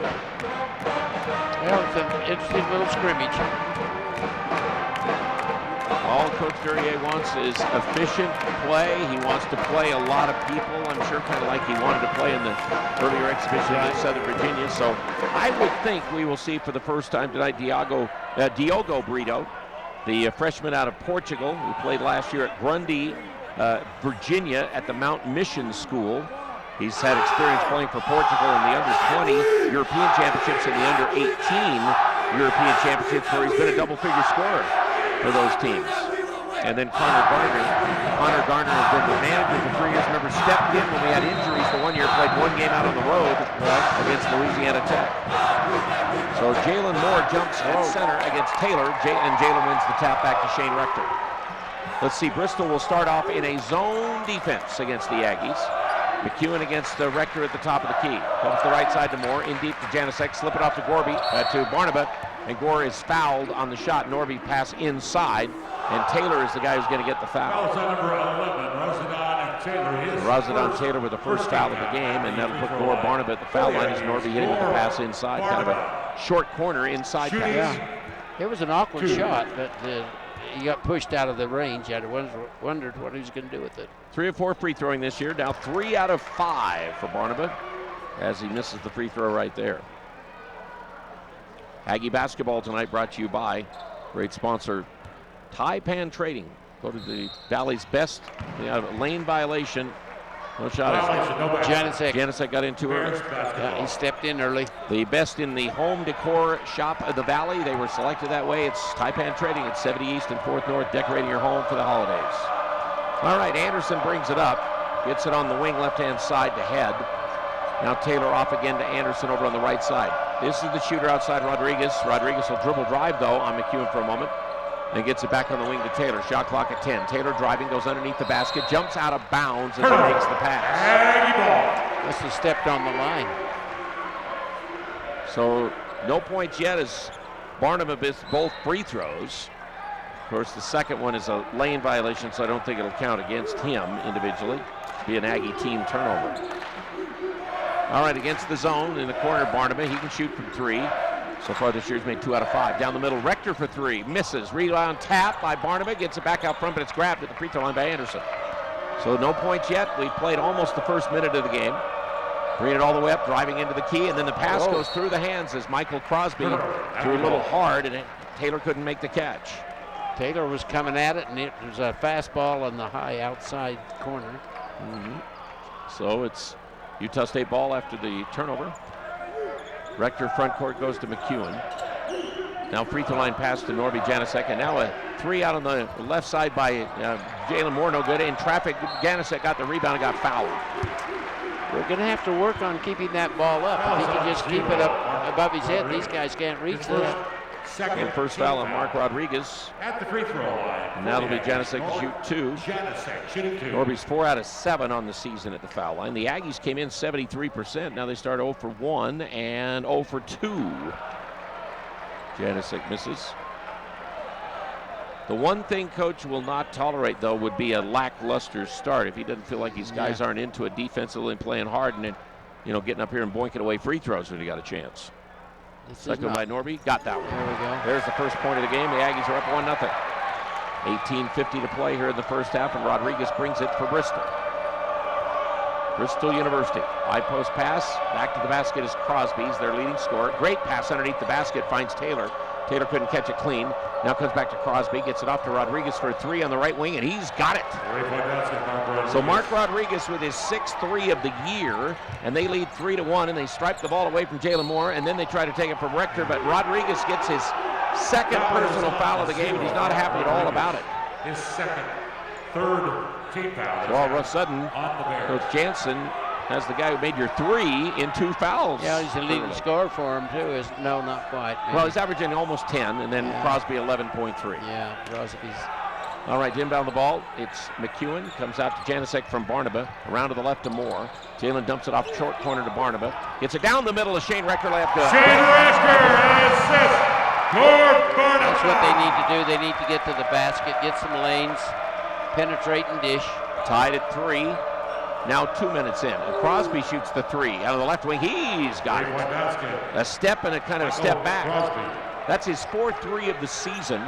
Well, it's an interesting little scrimmage. All Coach Duryea wants is efficient play. He wants to play a lot of people. I'm sure kind of like he wanted to play in the earlier exhibition against Southern Virginia. So I would think we will see for the first time tonight Diogo Brito, the freshman out of Portugal, who played last year at Grundy, Virginia at the Mount Mission School. He's had experience playing for Portugal in the under-20 European Championships and the under-18 European Championships, where he's been a double-figure scorer for those teams. And then Connor Garner has been the manager for 3 years. Remember, stepped in when we had injuries for 1 year, played 1 game out on the road against Louisiana Tech. So Jalen Moore jumps at center against Taylor, and Jalen wins the tap back to Shane Rector. Let's see, Bristol will start off in a zone defense against the Aggies. McEwen against the Rector at the top of the key. Comes to the right side to Moore, in deep to Janasek, slip it off to to Barnaba, and Gore is fouled on the shot. Norby pass inside, and Taylor is the guy who's going to get the foul. Razadon Taylor with the first foul of the game, and that'll put Gore Barnaba at the foul line as Norby hitting with the pass inside. Kind of a short corner inside pass. Yeah. It was an awkward shot, but he got pushed out of the range. I wondered what he was going to do with it. 3 of 4 free throwing this year. Now 3 out of 5 for Barnaba as he misses the free throw right there. Aggie basketball tonight brought to you by great sponsor Taipan Trading. Go to the Valley's best. Lane violation. No shot. Janasek got in too early. Yeah, he stepped in early. The best in the home decor shop of the Valley. They were selected that way. It's Taipan Trading at 70 East and 4th North, decorating your home for the holidays. All right, Anderson brings it up. Gets it on the wing left-hand side to Head. Now Taylor off again to Anderson over on the right side. This is the shooter outside Rodriguez. Rodriguez will dribble drive, though, on McEwen for a moment. And gets it back on the wing to Taylor. Shot clock at 10. Taylor driving, goes underneath the basket, jumps out of bounds as he makes the pass. Must have stepped on the line. So no points yet as Barnaba missed both free throws. Of course, the second one is a lane violation, so I don't think it'll count against him individually. It'll be an Aggie team turnover. All right, against the zone in the corner, Barnaba, he can shoot from 3. So far this year he's made 2 out of 5. Down the middle, Rector for 3, misses. Rebound tap by Barnaba, gets it back out front, but it's grabbed at the free throw line by Anderson. So no points yet. We've played almost the first minute of the game. Bringing it all the way up, driving into the key, and then the pass goes through the hands as Michael Crosby threw a little hard, and Taylor couldn't make the catch. Taylor was coming at it, and it was a fastball on the high outside corner. So it's Utah State ball after the turnover. Rector front court goes to McEwen. Now free throw line pass to Norby Janasek, and now a 3 out on the left side by Jalen Moore, no good. In traffic, Janasek got the rebound and got fouled. We're going to have to work on keeping that ball up. If he can just keep it up above his head, these guys can't reach this. And first foul on Mark Rodriguez. At the free throw line. And that'll be Janasek to shoot 2. Janasek shooting 2. Norby's 4 out of 7 on the season at the foul line. The Aggies came in 73%. Now they start 0 for 1 and 0 for 2. Janasek misses. The one thing Coach will not tolerate, though, would be a lackluster start. If he doesn't feel like these guys aren't into it defensively and playing hard and then, getting up here and boinking away free throws when he got a chance. Second by Norby, got that one. There we go. There's the first point of the game. The Aggies are up 1-0. 18:50 to play here in the first half, and Rodriguez brings it for Bristol. Bristol University. High post pass. Back to the basket is Crosby's their leading scorer. Great pass underneath the basket, finds Taylor. Taylor couldn't catch it clean. Now comes back to Crosby, gets it off to Rodriguez for a 3 on the right wing, and he's got it. So Mark Rodriguez with his 6th 3 of the year, and they lead 3-1, and they stripe the ball away from Jalen Moore, and then they try to take it from Rector, but Rodriguez gets his 2nd personal foul of the game, and he's not happy at all about it. His 2nd, 3rd team foul. So all of a sudden, Coach Jansen has the guy who made your 3 in 2 fouls. Yeah, he's the leading scorer for him, too. No, not quite. Maybe. Well, he's averaging almost 10, and then Crosby 11.3. Yeah, Crosby's. All right, inbound the ball. It's McEwen. Comes out to Janasek from Barnaba. Around to the left to Moore. Jalen dumps it off short corner to Barnaba. Gets it down the middle of Shane Rector. Layup good. Shane Rector assists for Barnaba. That's what they need to do. They need to get to the basket, get some lanes, penetrate and dish. Tied at 3. Now 2 minutes in. And Crosby shoots the three out of the left wing. He's got it. A step and a kind of a step back. That's his 4th three of the season.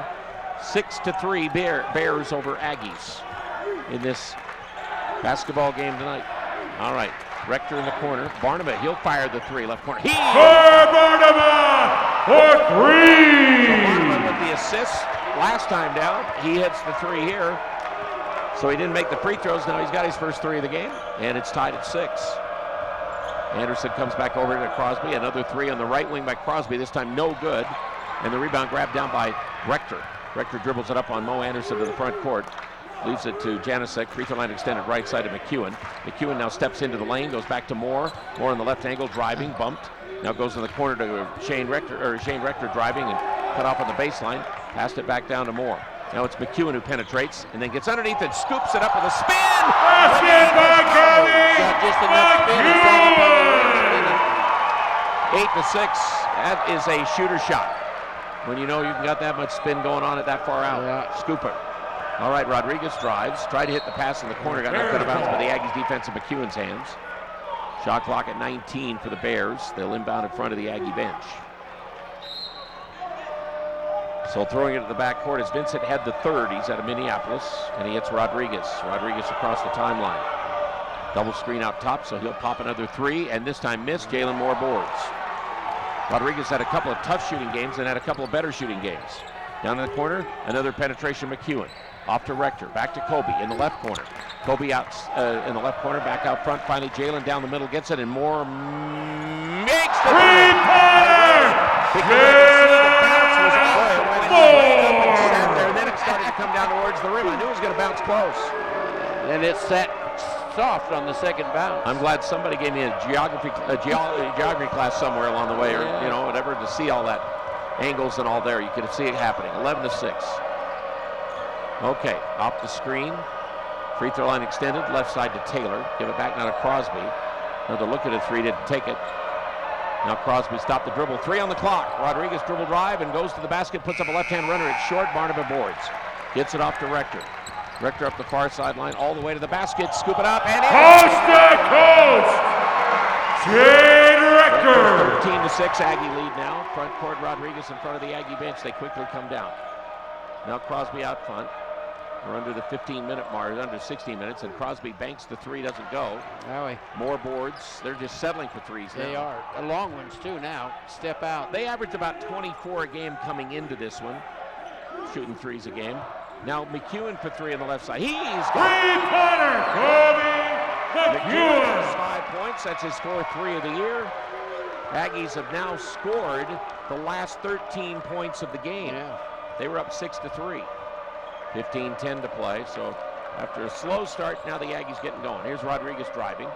6-3 Bears over Aggies in this basketball game tonight. All right, Rector in the corner. Barnabas, he'll fire the three, left corner. Barnabas for three! So Barnabas with the assist last time down. He hits the three here. So he didn't make the free throws. Now he's got his first three of the game, and it's tied at 6. Anderson comes back over to Crosby. Another three on the right wing by Crosby. This time no good. And the rebound grabbed down by Rector. Rector dribbles it up on Mo Anderson to the front court. Leaves it to Janicek. Free throw line extended right side to McEwen. McEwen now steps into the lane, goes back to Moore. Moore in the left angle, driving, bumped. Now goes in the corner to Shane Rector driving and cut off on the baseline. Passed it back down to Moore. Now it's McEwen who penetrates and then gets underneath and scoops it up with a spin. Basket by Kobe! Got just enough spin to set up on the rim. 8-6. That is a shooter shot. When you know you got that much spin going on it that far out. Yeah. Scoop it. All right, Rodriguez drives. Tried to hit the pass in the corner. Got knocked out of bounds by the Aggies defense in McEwen's hands. Shot clock at 19 for the Bears. They'll inbound in front of the Aggie bench. So throwing it to the backcourt is Vincent Head the third. He's out of Minneapolis, and he hits Rodriguez. Rodriguez across the timeline. Double screen out top, so he'll pop another three, and this time missed. Jalen Moore boards. Rodriguez had a couple of tough shooting games and had a couple of better shooting games. Down in the corner, another penetration McEwen. Off to Rector, back to Kobe in the left corner. Kobe out in the left corner, back out front. Finally, Jalen down the middle gets it, and Moore makes the Three-pointer! Sat there, then it started to come down towards the rim. I knew it was going to bounce close. And it sat soft on the second bounce. I'm glad somebody gave me a geography class somewhere along the way, or you know, whatever, to see all that angles and all there. You could see it happening. 11-6. Okay, off the screen. Free throw line extended, left side to Taylor. Give it back now to Crosby. Another look at a three, didn't take it. Now Crosby stopped the dribble. 3 on the clock. Rodriguez dribble drive and goes to the basket, puts up a left-hand runner. It's short. Barnabas boards. Gets it off to Rector. Rector up the far sideline, all the way to the basket. Scoop it up and in. Coast to coast! Shane Rector! 13-6 Aggie lead now. Front court Rodriguez in front of the Aggie bench. They quickly come down. Now Crosby out front. We're under the 15-minute mark, under 16 minutes, and Crosby banks the three, doesn't go. More boards. They're just settling for threes now. They are. The long ones, too, now. Step out. They averaged about 24 a game coming into this one, shooting threes a game. Now McEwen for three on the left side. He's got Three-pointer, Kobe McEwen has McEwen! 5 points. That's his 4th three of the year. Aggies have now scored the last 13 points of the game. Yeah. They were up 6-3. 15-10 to play. So after a slow start, now the Aggies getting going. Here's Rodriguez driving.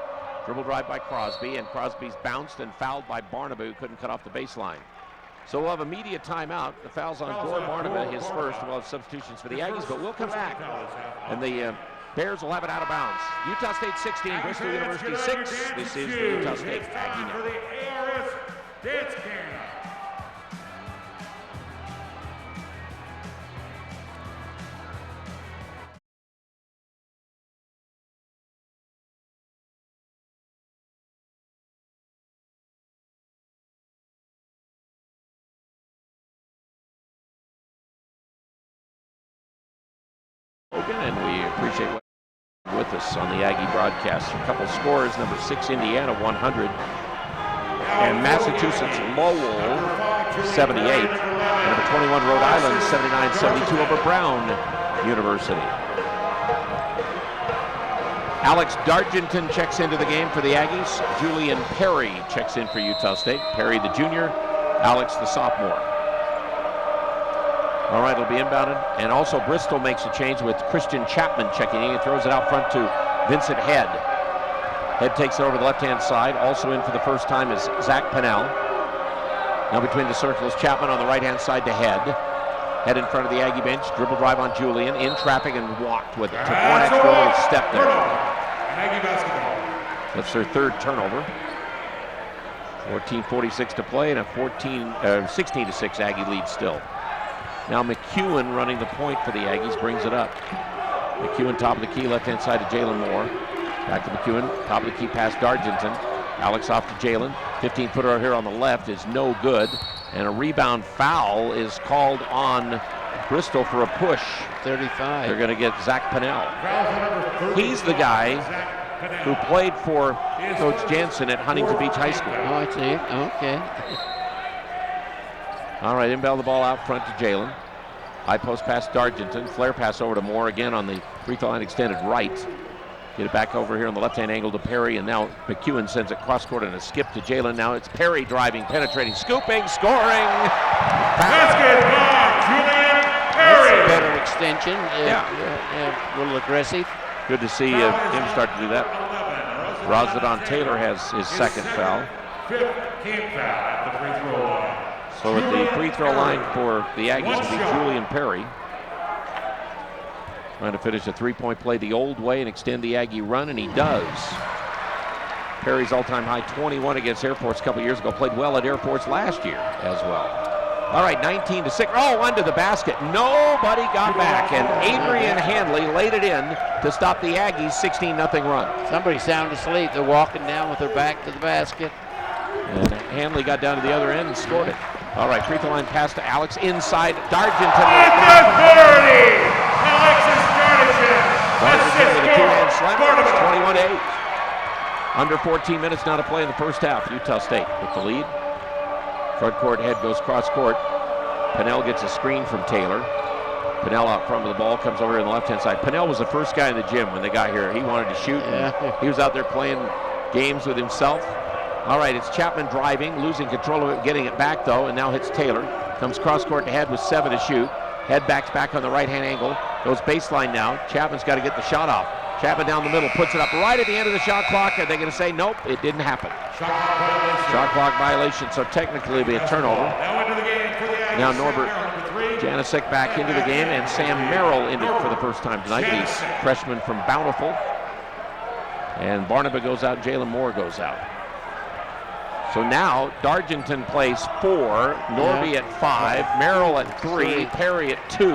Dribble drive by Crosby, and Crosby's bounced and fouled by Barnabas, who couldn't cut off the baseline. So we'll have a media timeout. The foul's on Gore Barnabas, his first. We'll have substitutions for the Aggies, but we'll come back. And the Bears will have it out of bounds. Utah State 16, Bristol University 6. This is the Utah State Aggie Network. For the ARS Dance Camp. And we appreciate what with us on the Aggie broadcast. A couple scores: number 6 Indiana 100, and Massachusetts Lowell 78, and number 21 Rhode Island 79-72 over Brown University. Alex Dargenton checks into the game for the Aggies. Julian Perry checks in for Utah State. Perry the junior, Alex the sophomore. All right, it'll be inbounded. And also Bristol makes a change with Christian Chapman checking in. He throws it out front to Vincent Head. Head takes it over the left-hand side. Also in for the first time is Zach Pennell. Now between the circles, Chapman on the right-hand side to Head. Head in front of the Aggie bench. Dribble drive on Julian. In traffic and walked with it. Took one extra little step there. Aggie basketball. That's their third turnover. 14:46 to play and a 16-6 Aggie lead still. Now McEwen running the point for the Aggies brings it up. McEwen top of the key, left-hand side to Jalen Moore. Back to McEwen, top of the key pass, Dargington. Alex off to Jalen. 15-footer here on the left is no good. And a rebound foul is called on Bristol for a push. 35. They're going to get Zach Pennell. He's the guy who played for Coach Jansen at Huntington Beach High School. Oh, I see. Okay. All right, inbound the ball out front to Jalen. High post pass Dargington. Flare pass over to Moore again on the free throw line extended right. Get it back over here on the left-hand angle to Perry, and now McEwen sends it cross-court and a skip to Jalen. Now it's Perry driving, penetrating, scooping, scoring. Basket by Julian Perry. Better extension. A little aggressive. Good to see him start to do that. Rozadon Taylor has his second foul. Fifth team foul at the free throw line. So at the free throw line for the Aggies will be Julian Perry. Trying to finish a three-point play the old way and extend the Aggie run, and he does. Perry's all-time high 21 against Air Force a couple years ago. Played well at Air Force last year as well. All right, 19-6. Oh, under the basket. Nobody got back, and Adrian Hanley laid it in to stop the Aggies' 16-0 run. Somebody sound asleep. They're walking down with their back to the basket. And Hanley got down to the other end and scored it. All right, free throw line pass to Alex inside. Dargington. Alexis Dargington with a two-hand slam. 21-8. Under 14 minutes now to play in the first half. Utah State with the lead. Front court head goes cross court. Pennell gets a screen from Taylor. Pennell out front with the ball, comes over here on the left-hand side. Pennell was the first guy in the gym when they got here. He wanted to shoot. Yeah. He was out there playing games with himself. All right, it's Chapman driving, losing control of it, getting it back though, and now hits Taylor. Comes cross court to head with 7 to shoot. Head backs back on the right-hand angle. Goes baseline now. Chapman's got to get the shot off. Chapman down the middle, puts it up right at the end of the shot clock. Are they going to say, nope, it didn't happen? Shot clock violation, so technically it'll be a turnover. Now Norbert Janasek back into the game, and Sam Merrill in it for the first time tonight. The freshman from Bountiful. And Barnaba goes out, Jalen Moore goes out. So now Dargington plays 4, Norby at 5, Merrill at 3, Perry at 2,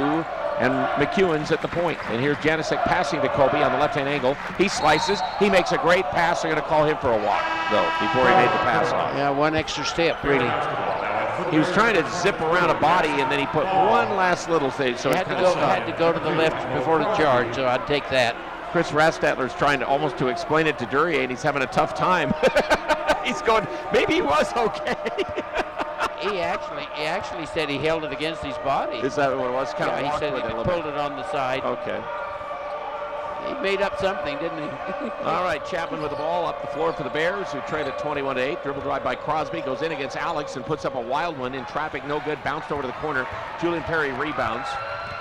and McEwen's at the point. And here's Janasek passing to Kobe on the left-hand angle. He slices. He makes a great pass. They're going to call him for a walk, though, before he made the pass off. Yeah, one extra step, really. He was trying to zip around a body, and then he put one last little thing. So he had to go to the left before the charge, so I'd take that. Chris Rastatler's trying to almost to explain it to Duryea, and he's having a tough time. He's going, maybe he was okay. He actually said he held it against his body. Is that what it was? Kind of he said he pulled it on the side. Okay. He made up something, didn't he? All right, Chapman with the ball up the floor for the Bears, who trail at 21-8. Dribble drive by Crosby, goes in against Alex and puts up a wild one in traffic, no good. Bounced over to the corner. Julian Perry rebounds.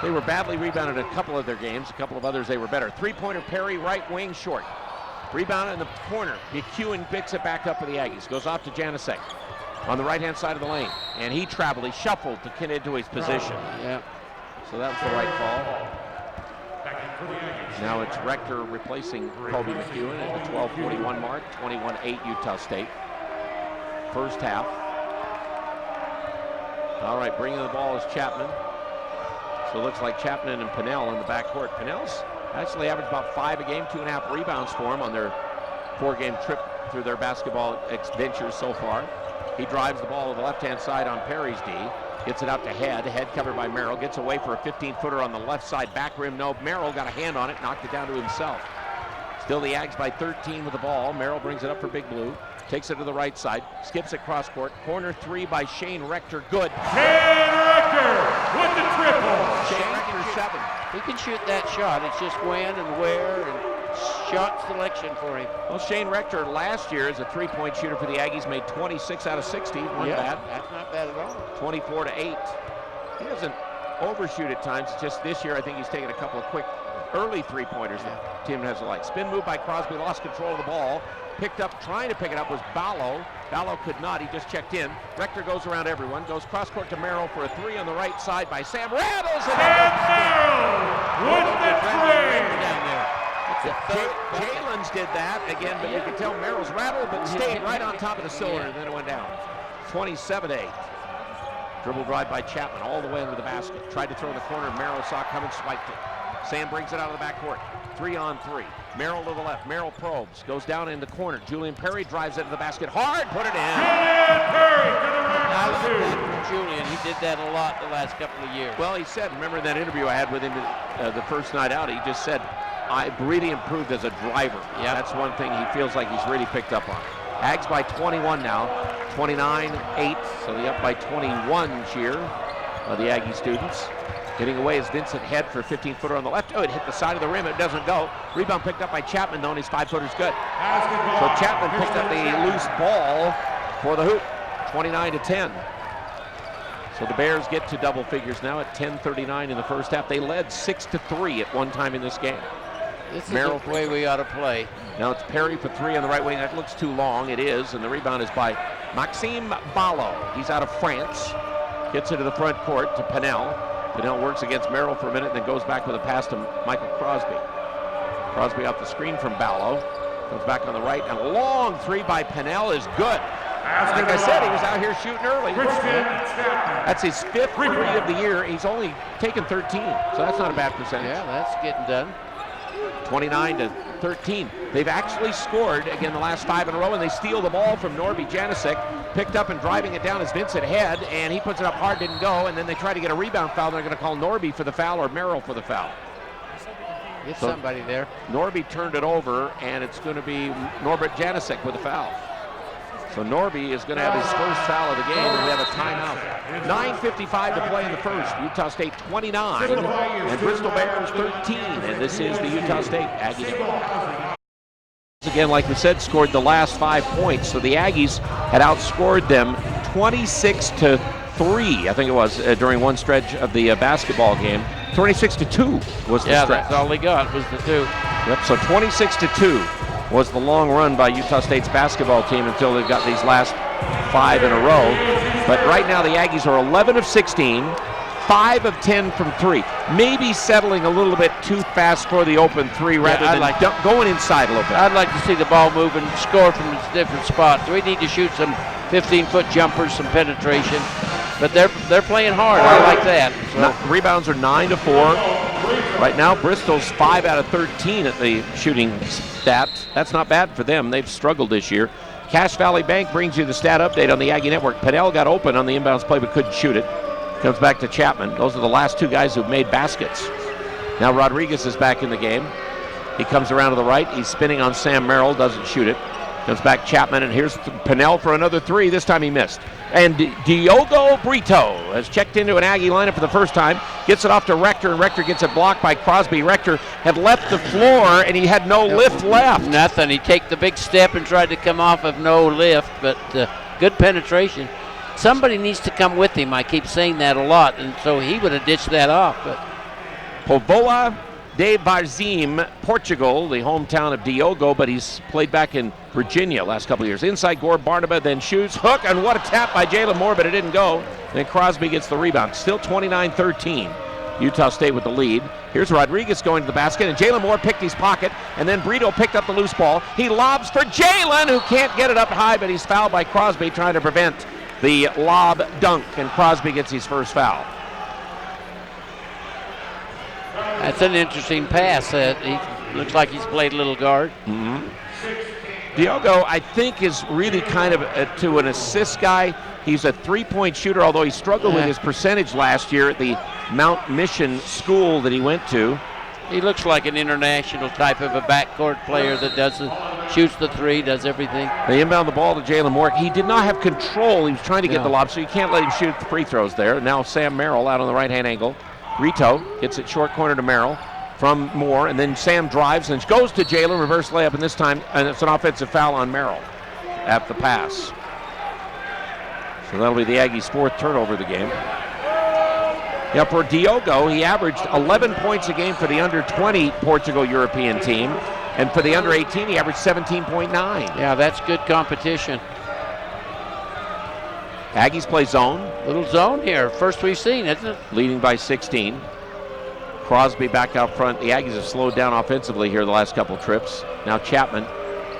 They were badly rebounded in a couple of their games. A couple of others they were better. Three-pointer Perry, right wing, short. Rebound in the corner. McEwen picks it back up for the Aggies. Goes off to Janasek on the right-hand side of the lane. And he traveled, he shuffled to get into his position. Yeah. So that was the right call. Now it's Rector replacing Kobe McEwen at the 12:41 mark. 21-8 Utah State. First half. All right, bringing the ball is Chapman. So it looks like Chapman and Pennell in the backcourt. Pennell's actually averaged about 5 a game, 2.5 rebounds for him on their 4-game trip through their basketball ventures so far. He drives the ball to the left-hand side on Perry's D. Gets it out to Head covered by Merrill. Gets away for a 15-footer on the left side, back rim. No, Merrill got a hand on it, knocked it down to himself. Still the Ags by 13 with the ball. Merrill brings it up for Big Blue. Takes it to the right side, skips it cross court. Corner 3 by Shane Rector, good. Shane Rector with the triple. Shane Rector 7. He can shoot that shot. It's just when and where and shot selection for him. Well, Shane Rector last year as a three-point shooter for the Aggies made 26 out of 60. Wasn't bad. That's not bad at all. 24-8. He doesn't overshoot at times. It's just this year I think he's taken a couple of quick early three-pointers that the team has like. Spin move by Crosby, lost control of the ball. Picked up, trying to pick it up was Ballo. Ballo could not, he just checked in. Rector goes around everyone, goes cross-court to Merrill for a 3 on the right side by Sam. Rattles it. Merrill with the trade. Jalen's did that again, but you can tell Merrill's rattled, but stayed right on top of the cylinder, and then it went down. 27-8. Dribble drive by Chapman all the way under the basket. Tried to throw in the corner, Merrill saw it coming, swiped it. Sam brings it out of the backcourt. 3-on-3. Merrill to the left. Merrill probes. Goes down in the corner. Julian Perry drives it to the basket. Hard. Put it in. I love that from Julian. He did that a lot the last couple of years. Well, he said, remember that interview I had with him the first night out, he just said, I've really improved as a driver. Yeah. That's one thing he feels like he's really picked up on. Ags by 21 now. 29-8. So they up by 21 cheer. The Aggie students. Getting away is Vincent Head for a 15-footer on the left. Oh, it hit the side of the rim. It doesn't go. Rebound picked up by Chapman, though, and his 5-footer's good. So Chapman picked up the loose ball for the hoop. 29-10. So the Bears get to double figures now at 10:39 in the first half. They led 6-3 at one time in this game. This is the way we ought to play. Now it's Perry for 3 on the right wing. That looks too long. It is, and the rebound is by Maxime Ballot. He's out of France. Gets into the front court to Pennell. Pennell works against Merrill for a minute, and then goes back with a pass to Michael Crosby. Crosby off the screen from Ballot. Comes back on the right, and a long 3 by Pennell is good. Like I said, he was out here shooting early. That's his 5th 3 of the year. He's only taken 13, so that's not a bad percentage. Yeah, that's getting done. 29-13. They've actually scored again the last 5 in a row, and they steal the ball from Norby Janicek. Picked up and driving it down is Vincent Head, and he puts it up hard, didn't go, and then they try to get a rebound foul. They're going to call Norby for the foul or Merrill for the foul. Get somebody there. Norby turned it over, and it's going to be Norbert Janicek with a foul. So Norby is going to have his first foul of the game, and we have a timeout. 9:55 to play in the first. Utah State 29, and Bristol Bears 13, and this is the Utah State Aggie Network. Again, like we said, scored the last 5 points, so the Aggies had outscored them 26-3, I think it was, during one stretch of the basketball game. 26-2 was the stretch. That's all they got was the 2. Yep, so 26-2 was the long run by Utah State's basketball team until they've got these last 5 in a row. But right now the Aggies are 11 of 16, 5 of 10 from 3. Maybe settling a little bit too fast for the open 3 rather than going inside a little bit. I'd like to see the ball move and score from different spots. We need to shoot some 15-foot jumpers, some penetration. But they're playing hard. I like that. So. Rebounds are 9-4. Right now, Bristol's 5 out of 13 at the shooting stat. That's not bad for them. They've struggled this year. Cache Valley Bank brings you the stat update on the Aggie Network. Pennell got open on the inbounds play but couldn't shoot it. Comes back to Chapman. Those are the last 2 guys who've made baskets. Now Rodriguez is back in the game. He comes around to the right. He's spinning on Sam Merrill. Doesn't shoot it. Comes back Chapman, and here's Pennell for another 3. This time he missed. And Diogo Brito has checked into an Aggie lineup for the first time. Gets it off to Rector, and Rector gets it blocked by Crosby. Rector had left the floor, and he had no lift left. Nothing. He took the big step and tried to come off of no lift, but good penetration. Somebody needs to come with him. I keep saying that a lot, and so he would have ditched that off. But Povoa de Varzim, Portugal, the hometown of Diogo, but he's played back in Virginia last couple of years. Inside Gore Barnaba, then shoots, hook, and what a tap by Jalen Moore, but it didn't go. Then Crosby gets the rebound. Still 29-13. Utah State with the lead. Here's Rodriguez going to the basket, and Jalen Moore picked his pocket, and then Brito picked up the loose ball. He lobs for Jalen, who can't get it up high, but he's fouled by Crosby trying to prevent the lob dunk, and Crosby gets his first foul. That's an interesting pass. He looks like he's played a little guard. Mm-hmm. Diogo, I think, is really kind of to an assist guy. He's a 3-point shooter, although he struggled with his percentage last year at the Mount Mission school that he went to. He looks like an international type of a backcourt player that shoots the 3, does everything. They inbound the ball to Jalen Moore. He did not have control. He was trying to get the lob, so you can't let him shoot the free throws there. Now Sam Merrill out on the right-hand angle. Brito gets it short corner to Merrill from Moore, and then Sam drives and goes to Jalen, reverse layup, and this time, and it's an offensive foul on Merrill at the pass. So that'll be the Aggies' 4th turnover of the game. Yeah, for Diogo, he averaged 11 points a game for the under-20 Portugal European team, and for the under-18, he averaged 17.9. Yeah, that's good competition. Aggies play zone. Little zone here. First we've seen, isn't it? Leading by 16. Crosby back out front. The Aggies have slowed down offensively here the last couple trips. Now Chapman.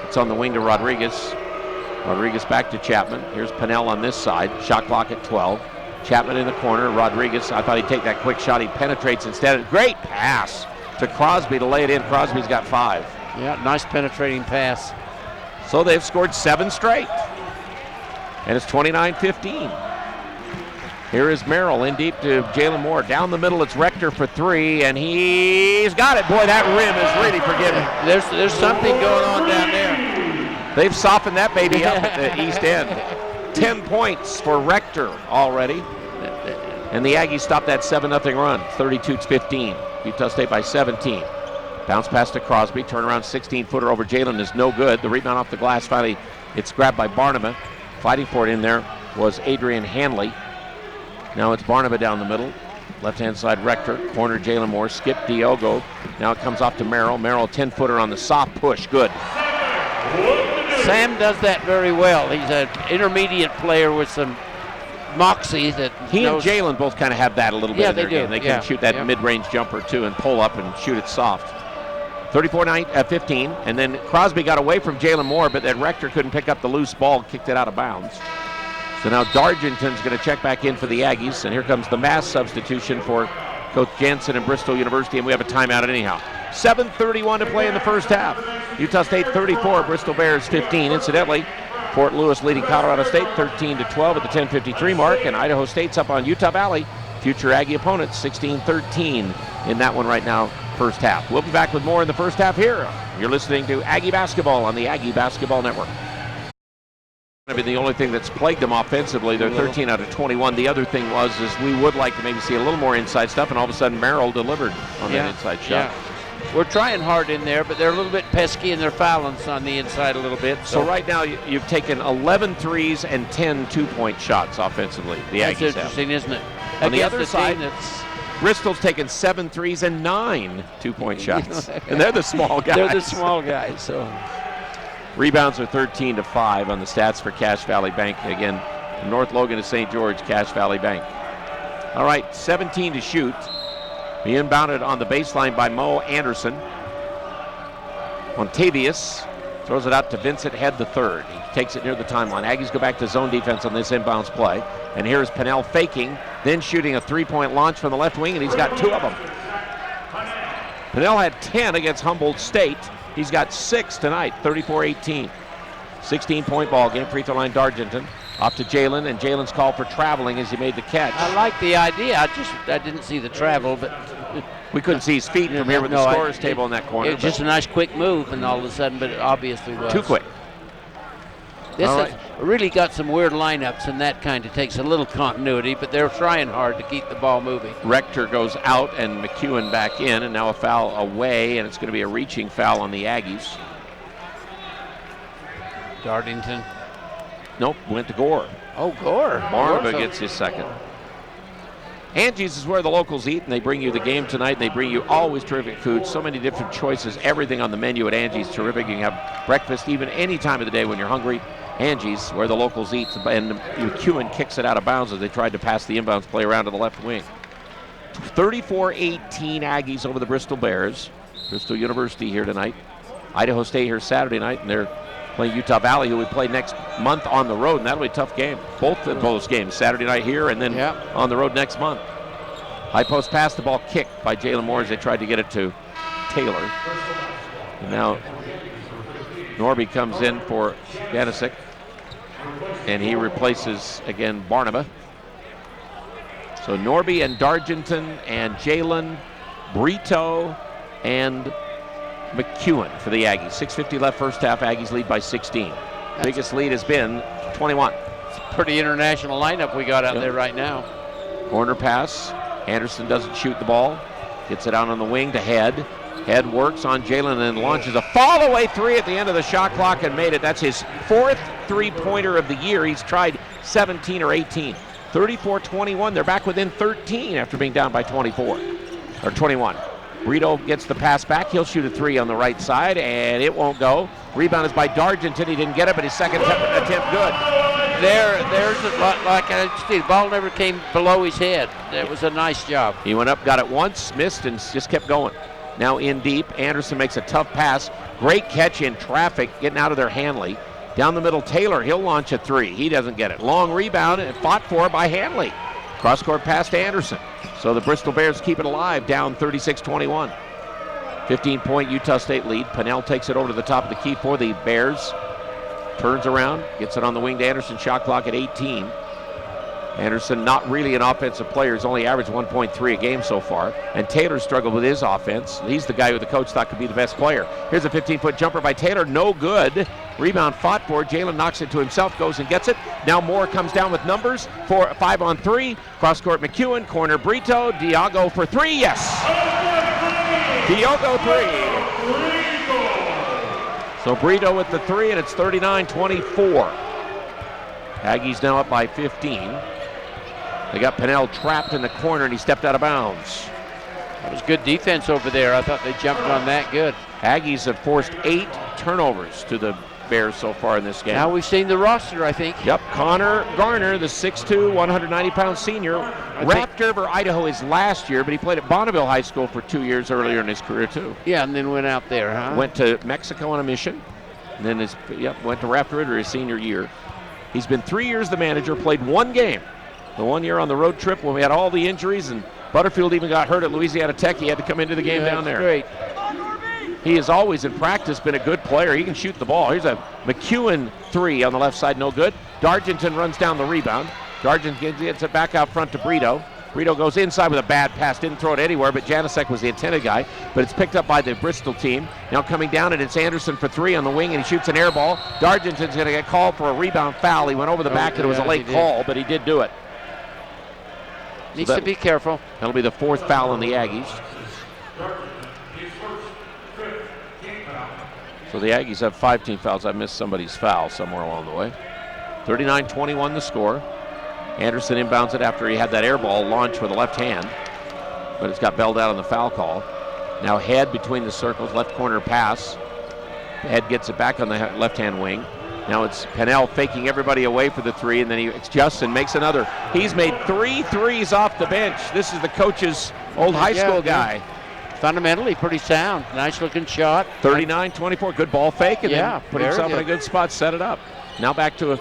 It's on the wing to Rodriguez. Rodriguez back to Chapman. Here's Pennell on this side. Shot clock at 12. Chapman in the corner. Rodriguez, I thought he'd take that quick shot. He penetrates instead. Great pass to Crosby to lay it in. Crosby's got 5. Yeah, nice penetrating pass. So they've scored 7 straight. And it's 29-15. Here is Merrill in deep to Jalen Moore. Down the middle, it's Rector for 3, and he's got it. Boy, that rim is really forgiving. There's something going on down there. They've softened that baby up at the east end. 10 points for Rector already. And the Aggies stopped that 7-0 run, 32-15. Utah State by 17. Bounce pass to Crosby, turnaround 16-footer over Jalen is no good. The rebound off the glass, finally, it's grabbed by Barnaba. Fighting for it in there was Adrian Hanley. Now it's Barnaba down the middle. Left-hand side, Rector. Corner, Jalen Moore. Skip Diogo. Now it comes off to Merrill. Merrill, 10-footer on the soft push. Good. Sam does that very well. He's an intermediate player with some moxie that he and Jalen both kind of have that a little bit in their game. They can shoot that mid-range jumper too and pull up and shoot it soft. 34-15, and then Crosby got away from Jalen Moore, but then Rector couldn't pick up the loose ball, kicked it out of bounds. So now Dargenton's going to check back in for the Aggies, and here comes the mass substitution for Coach Jansen and Bristol University, and we have a timeout anyhow. 7:31 to play in the first half. Utah State 34, Bristol Bears 15. Incidentally, Fort Lewis leading Colorado State 13-12 at the 10:53 mark, and Idaho State's up on Utah Valley. Future Aggie opponents 16-13 in that one right now, first half. We'll be back with more in the first half here. You're listening to Aggie Basketball on the Aggie Basketball Network. I mean, the only thing that's plagued them offensively, they're 13 out of 21. The other thing is we would like to maybe see a little more inside stuff, and all of a sudden Merrill delivered on that inside shot. We're trying hard in there, but they're a little bit pesky and they're fouling on the inside a little bit. So right now you've taken 11 threes and 10 two-point shots offensively. That's interesting, isn't it? On the other side, Bristol's taken 7 threes and 9 two-point shots, and they're the small guys. They're the small guys. So rebounds are 13-5 on the stats for Cache Valley Bank. Again, from North Logan to St. George, Cache Valley Bank. All right, 17 to shoot. Be inbounded on the baseline by Mo Anderson. Montavious throws it out to Vincent Head III. He takes it near the timeline. Aggies go back to zone defense on this inbounds play. And here's Pennell faking, then shooting a three-point launch from the left wing, and he's got 2 of them. Pennell had 10 against Humboldt State. He's got 6 tonight, 34-18. 16-point ball game, free throw line Dargenton. Off to Jalen, and Jalen's called for traveling as he made the catch. I like the idea. I didn't see the travel, but we couldn't see his feet from here with the scorer's table in that corner. It was just a nice quick move, and all of a sudden, but it obviously was. Too quick. This has really got some weird lineups, and that kind of takes a little continuity, but they're trying hard to keep the ball moving. Rector goes out, and McEwen back in, and now a foul away, and it's going to be a reaching foul on the Aggies. Dartington. Nope, went to Gore. Oh, Gore. Barnaba gets his second. Angie's is where the locals eat, and they bring you the game tonight. They bring you always terrific food, so many different choices. Everything on the menu at Angie's terrific. You can have breakfast even any time of the day when you're hungry. Angie's, where the locals eat, and McEwen kicks it out of bounds as they tried to pass the inbounds play around to the left wing. 34-18 Aggies over the Bristol Bears. Bristol University here tonight. Idaho State here Saturday night, and they're playing Utah Valley, who we play next month on the road, and that'll be a tough game. Both of those games, Saturday night here and then on the road next month. High post pass, the ball kicked by Jalen Moore as they tried to get it to Taylor. And now Norby comes in for Ganisic, and he replaces, again, Barnaba. So Norby and Dargenton and Jalen, Brito, and McEwen for the Aggies. 6:50 left first half. Aggies lead by 16. Biggest lead has been 21. It's a pretty international lineup we got out there right now. Corner pass. Anderson doesn't shoot the ball. Gets it out on the wing to Head. Head works on Jalen and then launches a fall-away 3 at the end of the shot clock and made it. That's his 4th three-pointer of the year. He's tried 17 or 18. 34-21. They're back within 13 after being down by 24 or 21. Brito gets the pass back. He'll shoot a 3 on the right side, and it won't go. Rebound is by Dargenton. He didn't get it, but his second attempt good. There's a lot, like I see, the ball never came below his head. It was a nice job. He went up, got it once, missed, and just kept going. Now in deep, Anderson makes a tough pass. Great catch in traffic, getting out of there Hanley. Down the middle, Taylor, he'll launch a 3. He doesn't get it. Long rebound, and fought for by Hanley. Cross-court pass to Anderson. So the Bristol Bears keep it alive, down 36-21. 15-point Utah State lead. Pennell takes it over to the top of the key for the Bears. Turns around, gets it on the wing to Anderson. Shot clock at 18. Anderson not really an offensive player. He's only averaged 1.3 a game so far. And Taylor struggled with his offense. He's the guy who the coach thought could be the best player. Here's a 15-foot jumper by Taylor. No good. Rebound fought for. Jalen knocks it to himself, goes and gets it. Now Moore comes down with numbers. 5-on-3. Cross-court McEwen. Corner Brito. Diogo for three. Yes. Diogo three. So Brito with the three, and it's 39-24. Aggies now up by 15. They got Pennell trapped in the corner, and he stepped out of bounds. That was good defense over there. I thought they jumped on that good. Aggies have forced 8 turnovers to the Bears so far in this game. Now we've seen the roster, I think. Yep, Connor Garner, the 6'2", 190-pound senior. Wrapped over Idaho his last year, but he played at Bonneville High School for 2 years earlier in his career, too. Yeah, and then went out there, huh? Went to Mexico on a mission, and then went to Raft River his senior year. He's been 3 years the manager, played 1 game. The 1 year on the road trip when we had all the injuries, and Butterfield even got hurt at Louisiana Tech. He had to come into the game down there. Great. He has always in practice been a good player. He can shoot the ball. Here's a McEwen three on the left side, no good. Dargington runs down the rebound. Dargington gets it back out front to Brito. Brito goes inside with a bad pass, didn't throw it anywhere, but Janasek was the intended guy. But it's picked up by the Bristol team. Now coming down, and it's Anderson for three on the wing, and he shoots an air ball. Dargington's going to get called for a rebound foul. He went over the back, and it was a late call, but he did do it. Needs to be careful. That'll be the 4th foul on the Aggies. So the Aggies have 5 team fouls. I missed somebody's foul somewhere along the way. 39-21 the score. Anderson inbounds it after he had that air ball launch with the left hand, but it's got bailed out on the foul call. Now Head between the circles, left corner pass. Head gets it back on the left-hand wing. Now it's Pennell faking everybody away for the three, and then it's Justin makes another. He's made 3 threes off the bench. This is the coach's old high school guy. Fundamentally pretty sound. Nice looking shot. 39-24, good ball fake, and then put himself in a good spot, set it up. Now back to a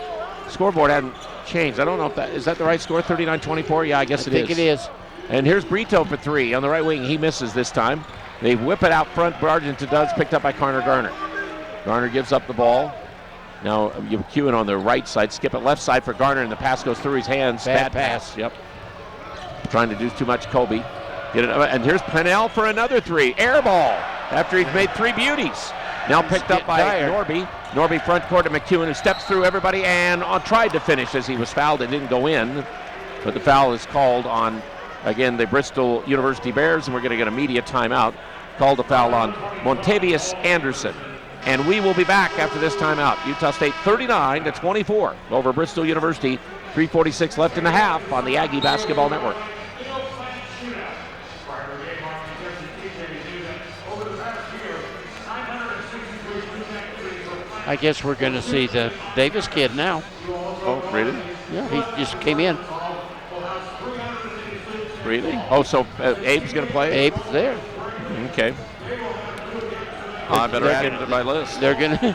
scoreboard, hadn't changed. I don't know if is that the right score, 39-24? Yeah, I guess it is. I think it is. And here's Brito for three on the right wing. He misses this time. They whip it out front. Dargington does, picked up by Connor Garner. Garner gives up the ball. Now McEwen on the right side, skip it left side for Garner, and the pass goes through his hands. Bad pass. Yep. Trying to do too much, Kobe. And here's Pennell for another three. Air ball after he's made 3 beauties. Now picked up by Norby. Norby front court to McEwen, who steps through everybody and tried to finish as he was fouled. It didn't go in, but the foul is called on, again, the Bristol University Bears, and we're going to get a media timeout. Called a foul on Montavious Anderson. And we will be back after this timeout. Utah State 39-24 over Bristol University. 3:46 left in the half on the Aggie Basketball Network. I guess we're going to see the Davis kid now. Oh, really? Yeah, he just came in. Really? Oh, so Abe's going to play? Abe's there. Okay. I better add him to my list. They're going to.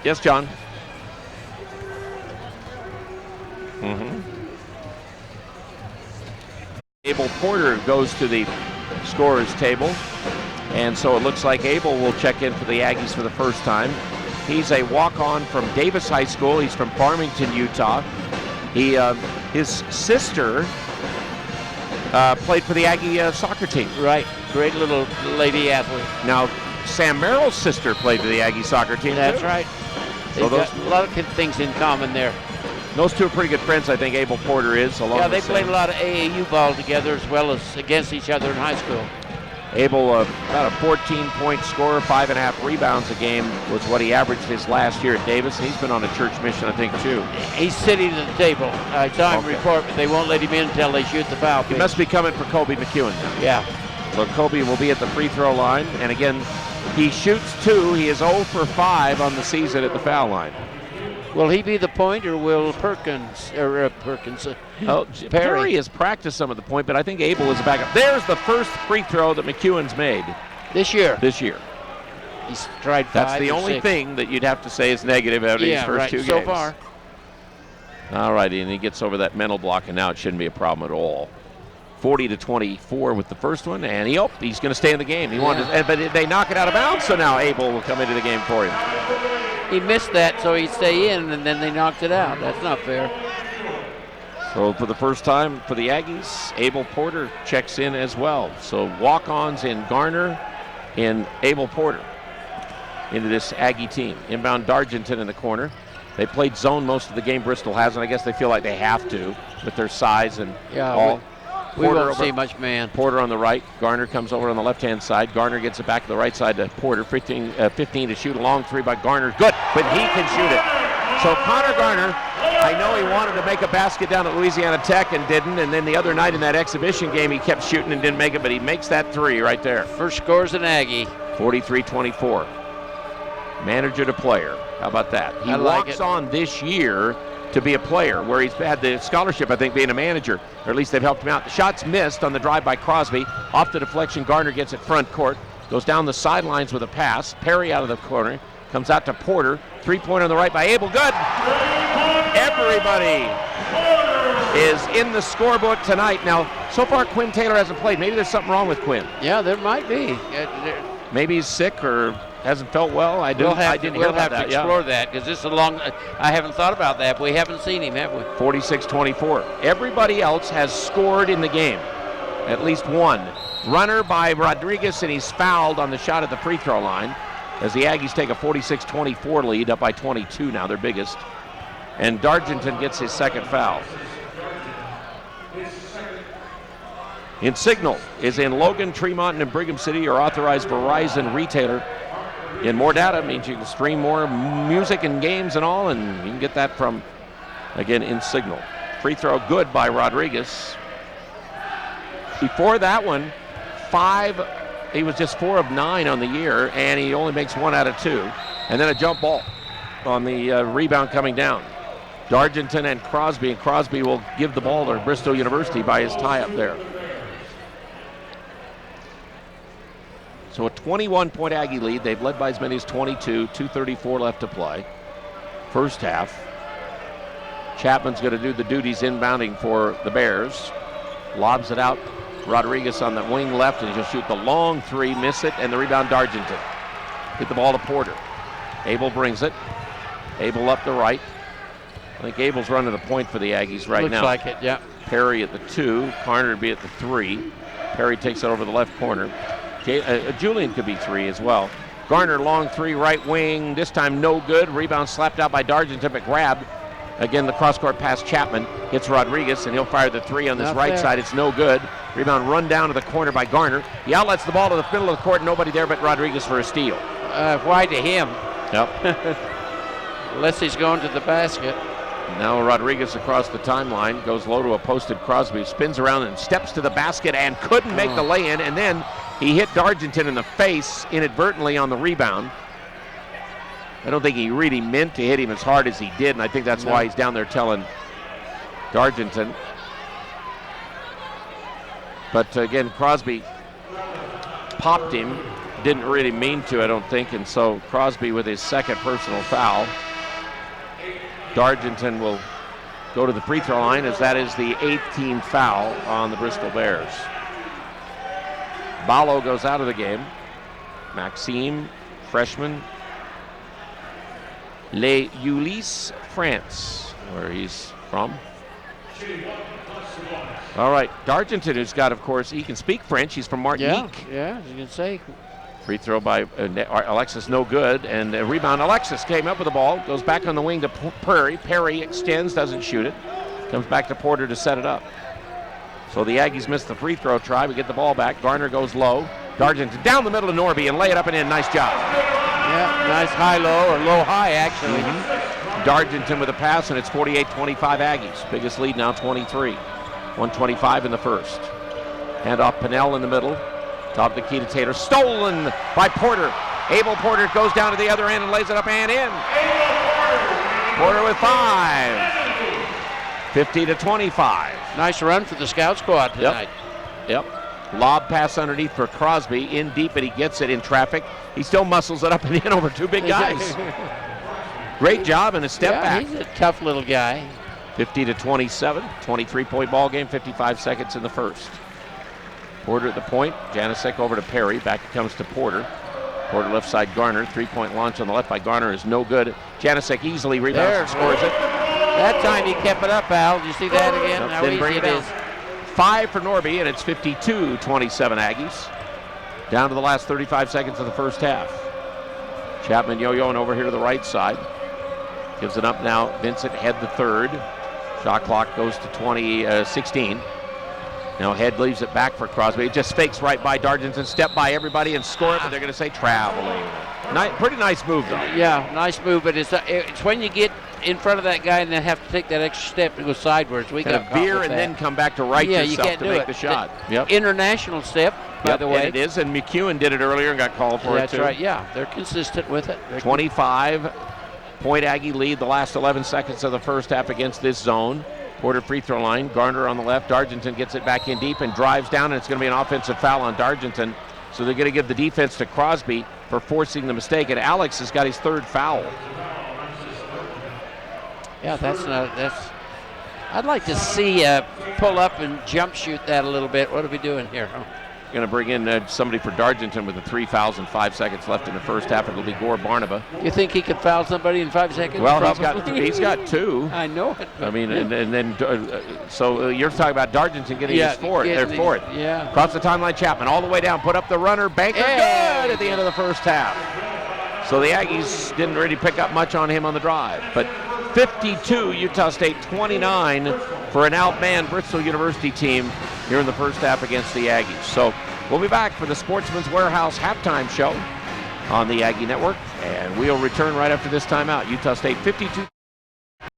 Yes, John. Abel Porter goes to the scorer's table, and so it looks like Abel will check in for the Aggies for the first time. He's a walk-on from Davis High School. He's from Farmington, Utah. His sister played for the Aggie soccer team. Right, great little lady athlete. Now, Sam Merrill's sister played for the Aggie soccer team. That's too. right. So They've got a lot of things in common there. Those two are pretty good friends, I think Abel Porter is. Yeah, they played a lot of AAU ball together as well as against each other in high school. Abel, about a 14-point scorer, 5.5 rebounds a game was what he averaged his last year at Davis. He's been on a church mission, I think, too. He's sitting at the table. I saw him report, but they won't let him in until they shoot the foul. He must be coming for Kobe McEwen now. Yeah. So Kobe will be at the free throw line, and again, he shoots 2. He is 0 for 5 on the season at the foul line. Will he be the point, or will Perkins? Perry has practiced some of the point, but I think Abel is a backup. There's the first free throw that McEwen's made this year. He's tried 5 That's the or only 6. thing that you'd have to say is negative out of these first 2 games. So far. All right, and he gets over that mental block, and now it shouldn't be a problem at all. 40-24 with the first one, and he's going to stay in the game. He wanted, but they knock it out of bounds, so now Abel will come into the game for him. He missed that, so he'd stay in, and then they knocked it out. That's not fair. So for the first time for the Aggies, Abel Porter checks in as well. So walk-ons in Garner and Abel Porter into this Aggie team. Inbound Dargenton in the corner. They played zone most of the game. Bristol hasn't. I guess they feel like they have to with their size and all. We won't see much man. Porter on the right. Garner comes over on the left-hand side. Garner gets it back to the right side to Porter. 15 to shoot. A long three by Garner. Good, but he can shoot it. So Connor Garner, I know he wanted to make a basket down at Louisiana Tech and didn't, and then the other night in that exhibition game he kept shooting and didn't make it, but he makes that three right there. First scores an Aggie. 43-24. Manager to player. How about that? He walks on this year to be a player, where he's had the scholarship, I think, being a manager, or at least they've helped him out. The shot's missed on the drive by Crosby. Off the deflection, Garner gets it front court, goes down the sidelines with a pass. Perry out of the corner, comes out to Porter. Three-pointer on the right by Abel. Good! Everybody is in the scorebook tonight. Now, so far Quinn Taylor hasn't played. Maybe there's something wrong with Quinn. Yeah, there might be. Maybe he's sick or hasn't felt well. We'll have to explore that, because this is a long. I haven't thought about that. We haven't seen him, have we? 46-24. Everybody else has scored in the game, at least one. Runner by Rodriguez, and he's fouled on the shot at the free throw line, as the Aggies take a 46-24 lead, up by 22 now, their biggest. And Dargenton gets his second foul. Insignal is in Logan, Tremont, and Brigham City, your authorized Verizon retailer. And more data means you can stream more music and games and all, and you can get that from, again, Insignal. Free throw good by Rodriguez. Before that one, he was just 4 of 9 on the year, and he only makes 1 out of 2. And then a jump ball on the rebound coming down. Dargenton and Crosby will give the ball to Bristol University by his tie-up there. So a 21-point Aggie lead. They've led by as many as 22, 2:34 left to play. First half. Chapman's going to do the duties inbounding for the Bears. Lobs it out. Rodriguez on the wing left, and he'll shoot the long three, miss it, and the rebound Dargenton. Hit the ball to Porter. Abel brings it. Abel up the right. I think Abel's running the point for the Aggies right now. Looks like it, yeah. Perry at the 2. Carter would be at the 3. Perry takes it over the left corner. Julian could be 3 as well. Garner, long 3, right wing. This time no good. Rebound slapped out by Dargenton, but grabbed. Again, the cross-court pass, Chapman hits Rodriguez, and he'll fire the 3 on this right side. It's no good. Rebound run down to the corner by Garner. He outlets the ball to the middle of the court. Nobody there but Rodriguez for a steal. Wide to him. Yep. Unless he's going to the basket. Now Rodriguez across the timeline, goes low to a posted Crosby, spins around and steps to the basket and couldn't make the lay-in, and then he hit Dargenton in the face inadvertently on the rebound. I don't think he really meant to hit him as hard as he did, and I think that's why he's down there telling Dargenton. But again, Crosby popped him, didn't really mean to, I don't think, and so Crosby with his second personal foul. Dargenton will go to the free throw line, as that is the 18th foul on the Bristol Bears. Balo goes out of the game. Maxime, freshman. Les Ulis, France, where he's from. All right, Dargenton, who's got, of course, he can speak French. He's from Martinique. Yeah, as you can say. Free throw by Alexis, no good. And a rebound. Alexis came up with the ball, goes back on the wing to Perry. Perry extends, doesn't shoot it. Comes back to Porter to set it up. So the Aggies missed the free throw try. We get the ball back. Garner goes low. Dargenton down the middle of Norby and lay it up and in. Nice job. Yeah, nice high-low, or low-high, actually. Dargenton with a pass, and it's 48-25 Aggies. Biggest lead now, 23. 1:25 in the first. Hand off Pinnell in the middle. Top of the key to Taylor. Stolen by Porter. Abel Porter goes down to the other end and lays it up and in. Porter with 5. 50-25. Nice run for the scout squad tonight. Yep. Lob pass underneath for Crosby. In deep, and he gets it in traffic. He still muscles it up and in over 2 big guys. Great job and a step back. He's a tough little guy. 50-27, 23-point ball game, 55 seconds in the first. Porter at the point, Janasek over to Perry, back it comes to Porter. Porter left side Garner, 3-point launch on the left by Garner is no good. Janasek easily rebounds and scores it. That time he kept it up, Al. Did you see that again? Nope, How didn't easy bring it it down. is. 5 for Norby, and it's 52-27 Aggies. Down to the last 35 seconds of the first half. Chapman yo-yoing over here to the right side. Gives it up now. Vincent Head the third. Shot clock goes to 16. Now Head leaves it back for Crosby. It just fakes right by Dargington, step by everybody and score it, but they're going to say traveling. Pretty nice move, though. Yeah, nice move, but it's when you get in front of that guy and then have to take that extra step to go sideways. We Kind got of veer and then come back to right yeah, you yourself can't to do make it. the shot. International step, by the way. And it is, and McEwen did it earlier and got called for it, too. That's right, yeah. They're consistent with it. 25-point Aggie lead the last 11 seconds of the first half against this zone. Porter free throw line. Garner on the left. Dargington gets it back in deep and drives down, and it's going to be an offensive foul on Dargington. So they're going to give the defense to Crosby for forcing the mistake, and Alex has got his third foul. Yeah, that's. I'd like to see pull up and jump shoot that a little bit. What are we doing here? Going to bring in somebody for Dargington with the 3 fouls and 5 seconds left in the first half. It'll be Gore Barnaba. You think he could foul somebody in 5 seconds? Well, he's got 2. I know it. I mean, and then so you're talking about Dargington getting his fourth. Yeah. Across the timeline, Chapman all the way down, put up the runner, banker, good at the end of the first half. So the Aggies didn't really pick up much on him on the drive, but 52, Utah State 29 for an outmanned Bristol University team here in the first half against the Aggies. So we'll be back for the Sportsman's Warehouse halftime show on the Aggie Network, and we'll return right after this timeout. Utah State 52.